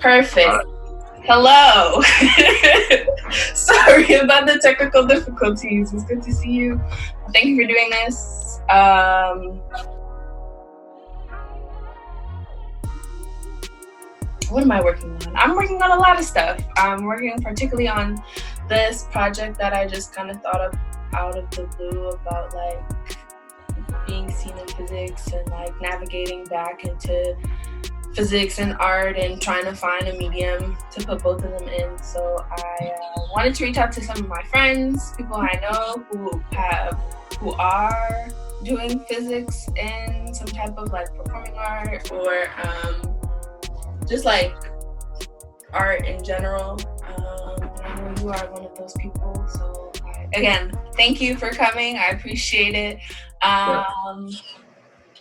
Perfect. Hello. Sorry about the technical difficulties. It's good to see you. Thank you for doing this. What am I working on? I'm working on a lot of stuff. I'm working particularly on this project that I just kind of thought of out of the blue about like being seen in physics and like navigating back into physics and art and trying to find a medium to put both of them in. So I wanted to reach out to some of my friends, people I know who are doing physics in some type of like performing art or just like art in general. And I know you are one of those people. So again, thank you for coming. I appreciate it.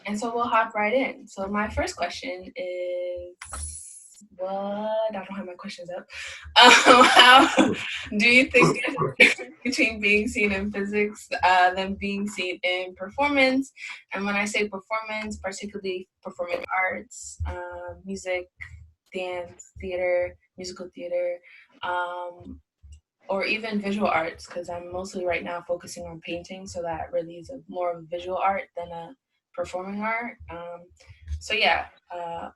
And so we'll hop right in. So my first question is, I don't have my questions up. How do you think there's a difference between being seen in physics than being seen in performance? And when I say performance, particularly performing arts, music, dance, theater, musical theater, or even visual arts, because I'm mostly right now focusing on painting, so that really is more of visual art than a performing art.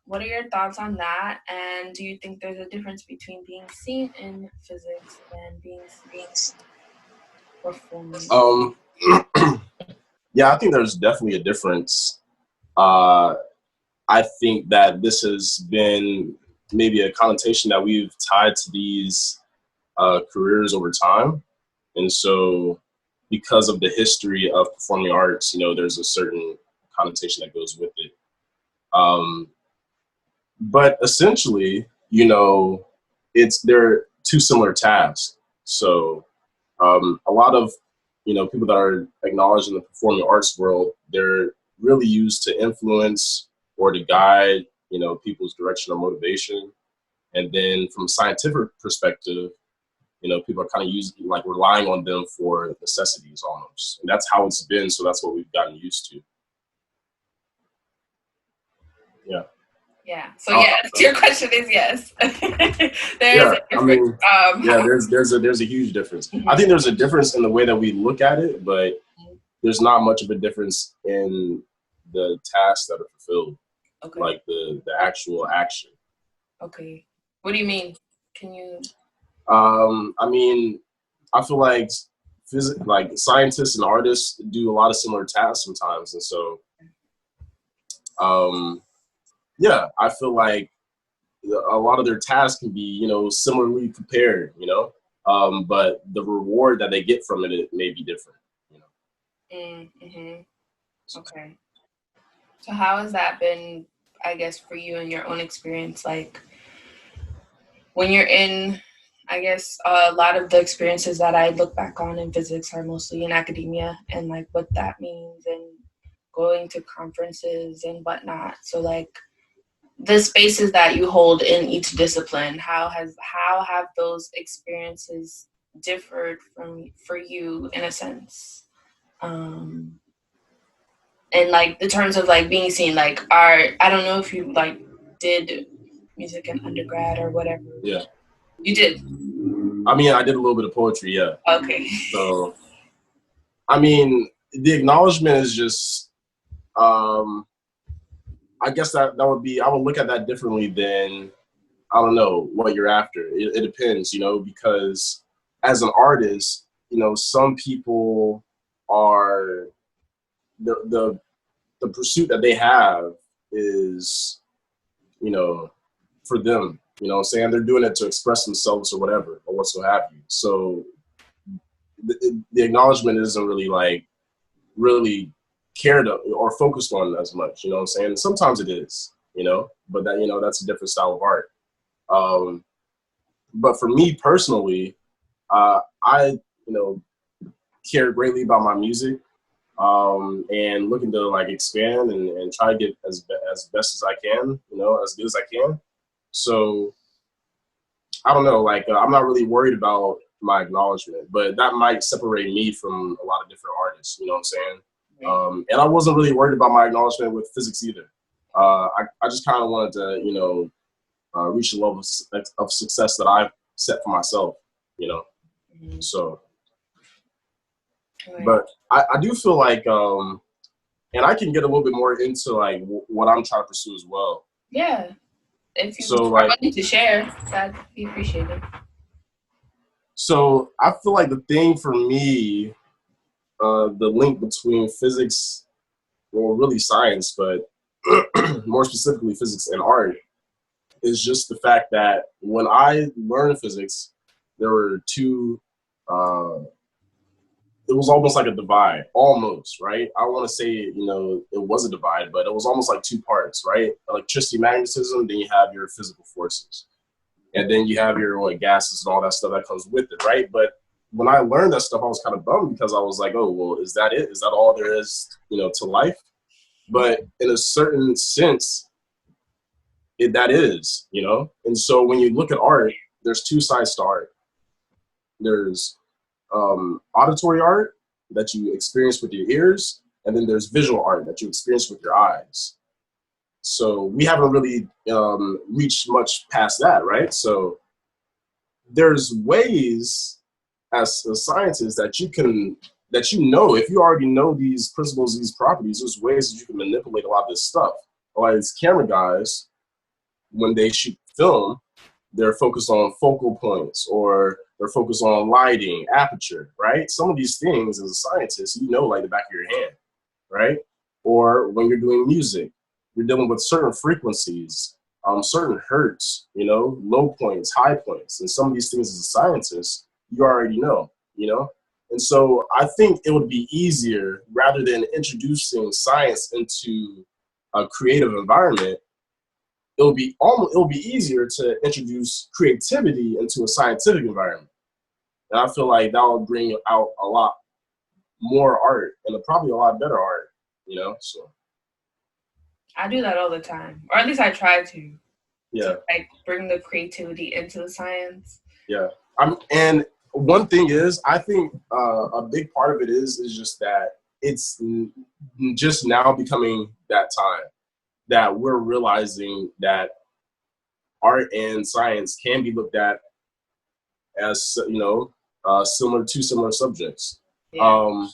What are your thoughts on that? And do you think there's a difference between being seen in physics and being seen performing? Yeah, I think there's definitely a difference. I think that this has been maybe a connotation that we've tied to these careers over time. And so because of the history of performing arts, there's a certain connotation that goes with it. But essentially, they're two similar tasks. So a lot of, people that are acknowledged in the performing arts world, they're really used to influence or to guide, people's direction or motivation. And then from a scientific perspective, people are kind of relying on them for necessities almost. And that's how it's been. So that's what we've gotten used to. Yeah. Yeah. So yes, your question is yes. There's a huge difference. Mm-hmm. I think there's a difference in the way that we look at it, but there's not much of a difference in the tasks that are fulfilled, like the actual action. Okay. What do you mean? Can you? I feel like scientists and artists do a lot of similar tasks sometimes, and so, I feel like a lot of their tasks can be, similarly prepared, but the reward that they get from it may be different, Mm-hmm. Okay. So how has that been, I guess, for you in your own experience? Like when you're in, I guess, a lot of the experiences that I look back on in physics are mostly in academia and like what that means and going to conferences and whatnot. So like the spaces that you hold in each discipline, how have those experiences differed for you in a sense? And like the terms of like being seen, like art, I don't know if you like did music in undergrad or whatever. Yeah. You did? I did a little bit of poetry, yeah. Okay. So, the acknowledgement is just, I guess that would be, I would look at that differently than, I don't know, what you're after. It depends, because as an artist, some people are, the pursuit that they have is, for them, what I'm saying? They're doing it to express themselves or whatever, or what's so have you. So the acknowledgement isn't really cared or focused on as much, what I'm saying? Sometimes it is, but that, that's a different style of art. But for me personally, I, care greatly about my music, and looking to expand and try to get as best as I can, as good as I can. So I don't know, I'm not really worried about my acknowledgement, but that might separate me from a lot of different artists, what I'm saying? And I wasn't really worried about my acknowledgement with physics either. I just kind of wanted to, reach the level of success that I've set for myself, you know. Mm-hmm. So, Right. but I do feel like, and I can get a little bit more into like what I'm trying to pursue as well. Yeah, if you So are like, willing to share, that'd be appreciated. so I feel like the thing for me, the link between physics, well, really science, but more specifically physics and art, is just the fact that when I learned physics, there were two. It was almost like a divide, almost, right? I don't want to say, it was a divide, but it was almost like two parts, right? Electricity, magnetism, then you have your physical forces. And then you have your like gases and all that stuff that comes with it, right? But when I learned that stuff, I was kind of bummed because I was like, oh, well, is that it? Is that all there is, to life? But in a certain sense, that is, And so when you look at art, there's two sides to art. There's auditory art that you experience with your ears, and then there's visual art that you experience with your eyes. So we haven't really reached much past that, right? So there's ways as a scientist that if you already know these principles, these properties, there's ways that you can manipulate a lot of this stuff. Like these camera guys, when they shoot film, they're focused on focal points or they're focused on lighting, aperture, right? Some of these things as a scientist, like the back of your hand, right? Or when you're doing music, you're dealing with certain frequencies, certain hertz, low points, high points. And some of these things as a scientist, you already know. And so I think it would be easier rather than introducing science into a creative environment. It'll be easier to introduce creativity into a scientific environment. And I feel like that will bring out a lot more art and probably a lot better art, so. I do that all the time, or at least I try to. Yeah. To, like, bring the creativity into the science. Yeah. And one thing is, I think a big part of it is just that it's just now becoming that time that we're realizing that art and science can be looked at as, similar subjects. Yeah.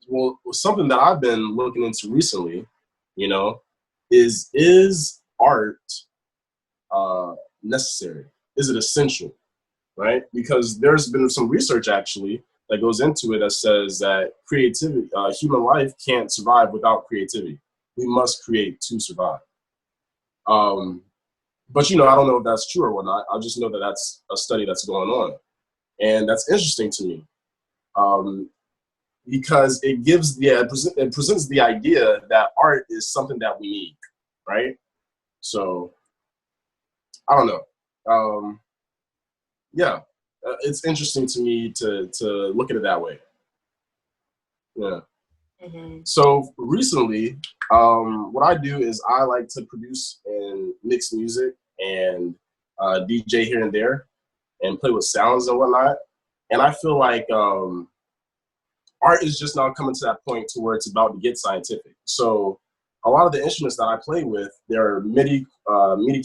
Well, something that I've been looking into recently, is art necessary? Is it essential? Right? Because there's been some research actually that goes into it that says that creativity, human life can't survive without creativity. We must create to survive. But I don't know if that's true or whatnot. I just know that that's a study that's going on, and that's interesting to me. Because it presents the idea that art is something that we need, right? So I don't know. Yeah, it's interesting to me to look at it that way. Yeah. Mm-hmm. So recently, what I do is I like to produce and mix music and DJ here and there and play with sounds and whatnot. And I feel like art is just now coming to that point to where it's about to get scientific. So a lot of the instruments that I play with, they're MIDI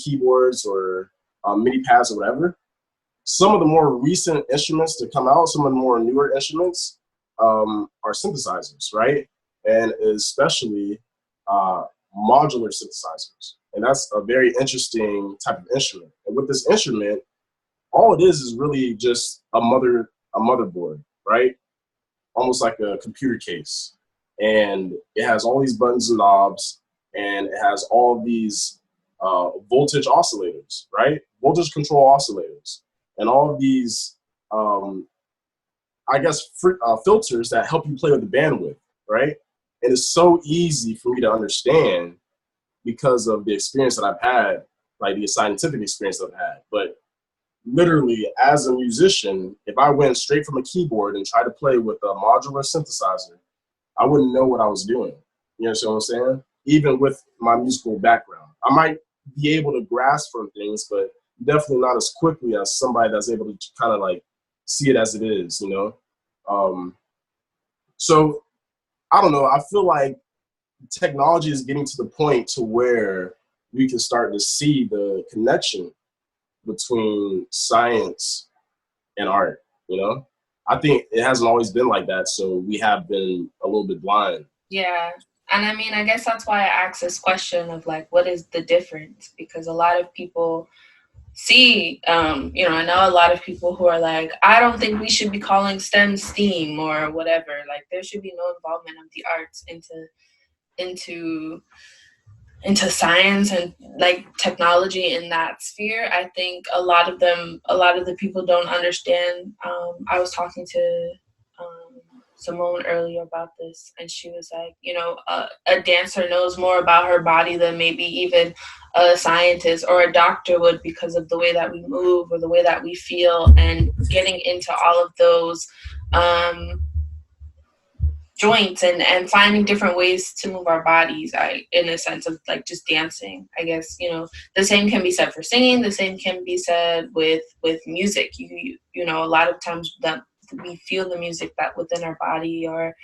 keyboards or MIDI pads or whatever. Some of the more recent instruments to come out, some of the more newer instruments are synthesizers, right? And especially modular synthesizers. And that's a very interesting type of instrument. And with this instrument, all it is really just a motherboard, right? Almost like a computer case. And it has all these buttons and knobs, and it has all these voltage oscillators, right? Voltage control oscillators. And all of these, filters that help you play with the bandwidth, right? And it's so easy for me to understand because of the experience that I've had, like the scientific experience that I've had. But literally, as a musician, if I went straight from a keyboard and tried to play with a modular synthesizer, I wouldn't know what I was doing. You understand what I'm saying? Even with my musical background, I might be able to grasp from things, but definitely not as quickly as somebody that's able to kind of like see it as it is, So I don't know. I feel like technology is getting to the point to where we can start to see the connection between science and art, you know? I think it hasn't always been like that, so we have been a little bit blind. Yeah. And I mean, I guess that's why I asked this question of like, what is the difference? Because a lot of people see, I know a lot of people who are like, I don't think we should be calling STEM STEAM or whatever. Like, there should be no involvement of the arts into into science and like technology in that sphere. I think a lot of the people don't understand. I was talking to Simone earlier about this, and she was like, a dancer knows more about her body than maybe even a scientist or a doctor would, because of the way that we move or the way that we feel, and getting into all of those joints and finding different ways to move our bodies. In a sense of like just dancing, I guess, the same can be said for singing, the same can be said with music. A lot of times that we feel the music that within our body, or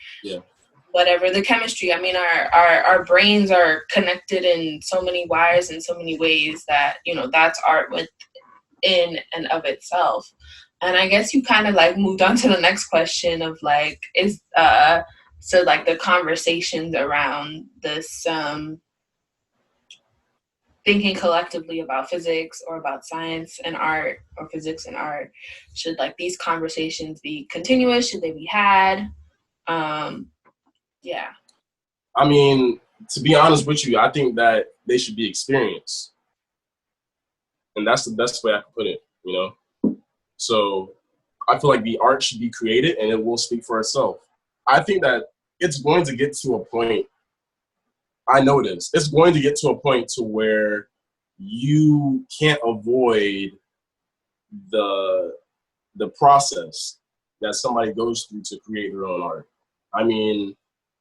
whatever the chemistry. I mean, our brains are connected in so many wires in so many ways that that's art within and of itself. And I guess you kind of like moved on to the next question of like, so like the conversations around this thinking collectively about physics or about science and art, or physics and art, should like these conversations be continuous? Should they be had? Yeah. I mean, to be honest with you, I think that they should be experienced. And that's the best way I can put it, So I feel like the art should be created and it will speak for itself. I think that it's going to get to a point, I know it is, it's going to get to a point to where you can't avoid the process that somebody goes through to create their own art. I mean,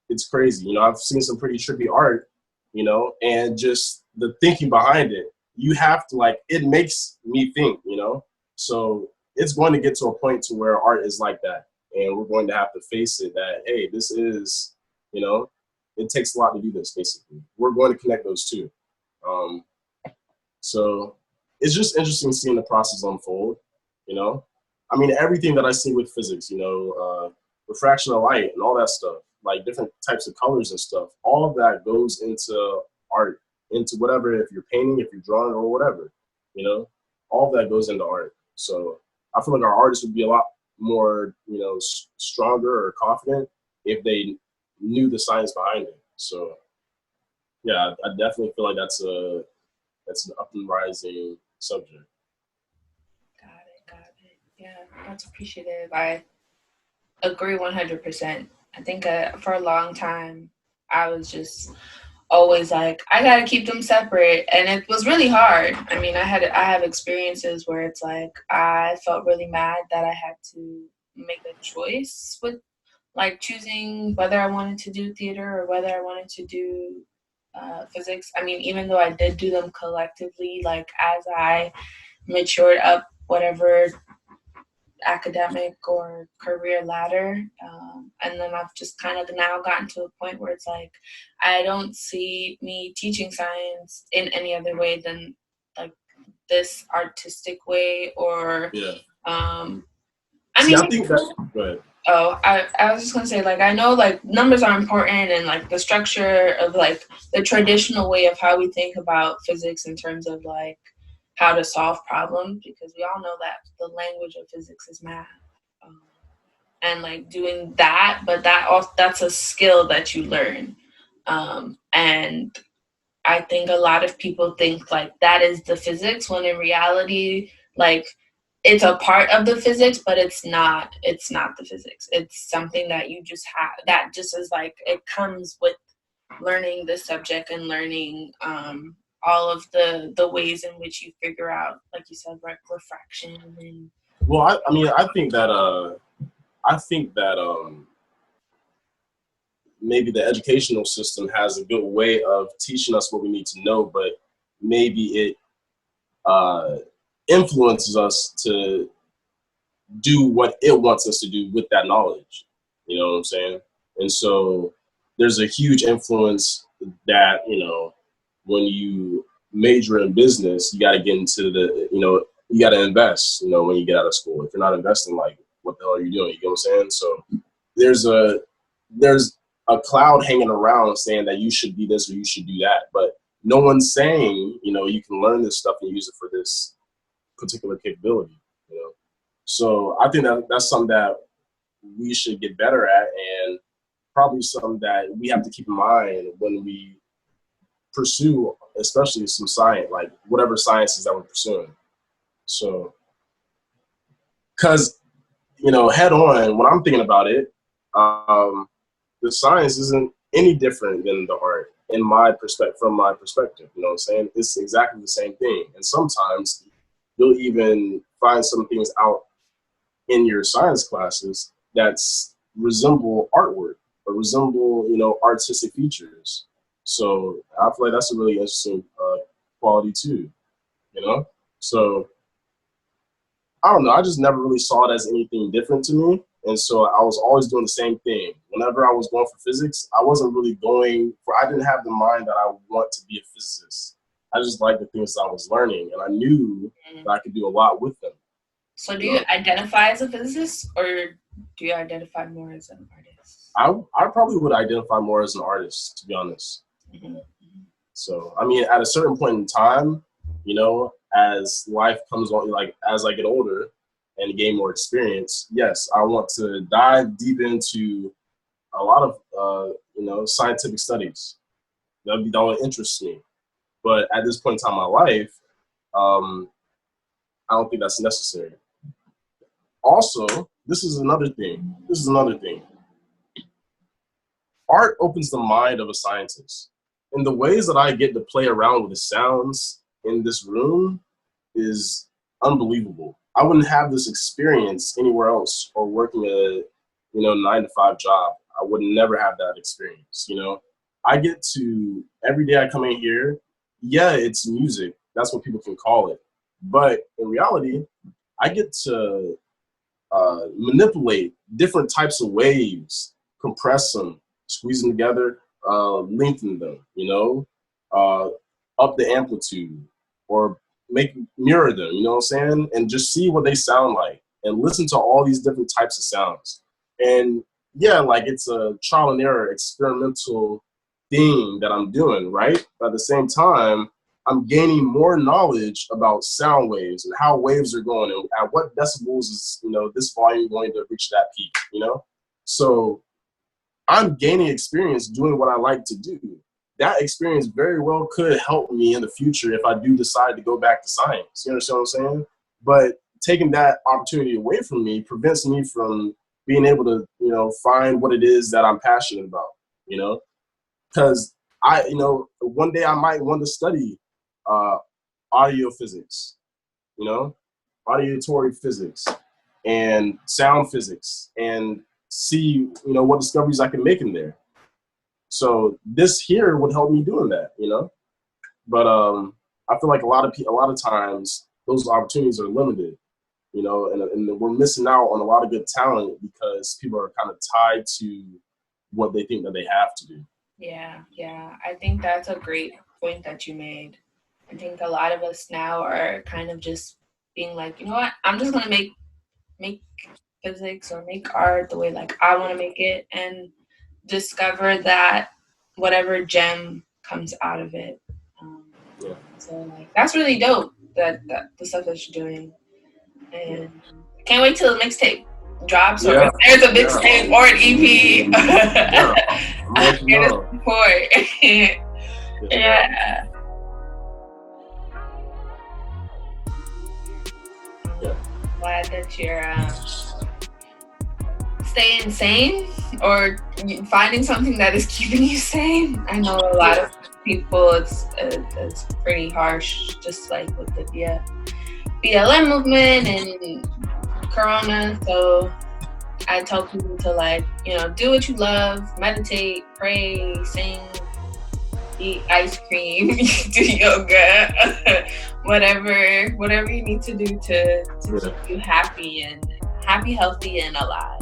it's crazy. I've seen some pretty trippy art, and just the thinking behind it, you have to like, it makes me think, So it's going to get to a point to where art is like that. And we're going to have to face it that, hey, this is, it takes a lot to do this, basically. We're going to connect those two. So it's just interesting seeing the process unfold, I mean, everything that I see with physics, refraction of light and all that stuff, like different types of colors and stuff, all of that goes into art, into whatever, if you're painting, if you're drawing or whatever, all of that goes into art. So I feel like our artists would be a lot more, stronger or confident if they knew the science behind it. So yeah, I definitely feel like that's an up and rising subject. Got it. Yeah, that's appreciative. I agree 100%. I think for a long time, I was just always like, I gotta keep them separate, and it was really hard. I mean, I have experiences where it's like I felt really mad that I had to make a choice with like choosing whether I wanted to do theater or whether I wanted to do physics. I mean, even though I did do them collectively, like as I matured up whatever academic or career ladder, and then I've just kind of now gotten to a point where it's like I don't see me teaching science in any other way than like this artistic way, or I think that, go ahead. Oh, I was just gonna say, like, I know like numbers are important, and like the structure of like the traditional way of how we think about physics in terms of like how to solve problems, because we all know that the language of physics is math, and like doing that, but that's a skill that you learn, and I think a lot of people think like that is the physics, when in reality, like it's a part of the physics, but it's not the physics. It's something that you just have, that just is like, it comes with learning the subject and learning all of the ways in which you figure out, like you said, refraction. And well, I mean, I think that maybe the educational system has a good way of teaching us what we need to know, but maybe it influences us to do what it wants us to do with that knowledge. You know what I'm saying? And so there's a huge influence that, when you major in business, you got to get into you got to invest, when you get out of school. If you're not investing, like, what the hell are you doing? You get what I'm saying? So there's a cloud hanging around saying that you should be this or you should do that. But no one's saying, you can learn this stuff and use it for this particular capability, So I think that's something that we should get better at, and probably something that we have to keep in mind when we pursue, especially some science, like whatever sciences that we're pursuing. So, because, head on, when I'm thinking about it, the science isn't any different than the art from my perspective. You know what I'm saying? It's exactly the same thing. And sometimes you'll even find some things out in your science classes that resemble artwork or resemble, artistic features. So I feel like that's a really interesting quality too, So I don't know. I just never really saw it as anything different to me. And so I was always doing the same thing. Whenever I was going for physics, I wasn't really I didn't have the mind that I want to be a physicist. I just liked the things that I was learning, and I knew that I could do a lot with them. So do you identify as a physicist, or do you identify more as an artist? I probably would identify more as an artist, to be honest. Mm-hmm. So, I mean, at a certain point in time, as life comes on, like as I get older and gain more experience, yes, I want to dive deep into a lot of, scientific studies. That would interest me. But at this point in time in my life, I don't think that's necessary. Also, this is another thing. Art opens the mind of a scientist. And the ways that I get to play around with the sounds in this room is unbelievable. I wouldn't have this experience anywhere else, or working a 9-to-5 job. I would never have that experience. I get to, every day I come in here, yeah, it's music. That's what people can call it. But in reality, I get to manipulate different types of waves, compress them, squeeze them together, lengthen them, up the amplitude, or mirror them, you know what I'm saying? And just see what they sound like and listen to all these different types of sounds. And yeah, like it's a trial and error experimental thing that I'm doing, right? But at the same time, I'm gaining more knowledge about sound waves and how waves are going and at what decibels is, this volume going to reach that peak, So I'm gaining experience doing what I like to do. That experience very well could help me in the future if I do decide to go back to science. You understand what I'm saying? But taking that opportunity away from me prevents me from being able to, find what it is that I'm passionate about, because one day I might want to study audio physics, auditory physics and sound physics, and see, what discoveries I can make in there. So this here would help me doing that, But I feel like a lot of times those opportunities are limited, and we're missing out on a lot of good talent because people are kind of tied to what they think that they have to do. Yeah. I think that's a great point that you made. I think a lot of us now are kind of just being like, you know what, I'm just going to make physics or make art the way like I want to make it, and discover that whatever gem comes out of it. So like that's really dope, that the stuff that you're doing, and can't wait till the mixtape drops, or if there's a mixtape or an EP. I'm here to support. Yeah. Glad that you're staying sane, or finding something that is keeping you sane. I know a lot of people, it's pretty harsh, just like with the BLM movement and Corona. So I tell people to do what you love, meditate, pray, sing, eat ice cream, do yoga, whatever you need to do to keep you happy, healthy, and alive.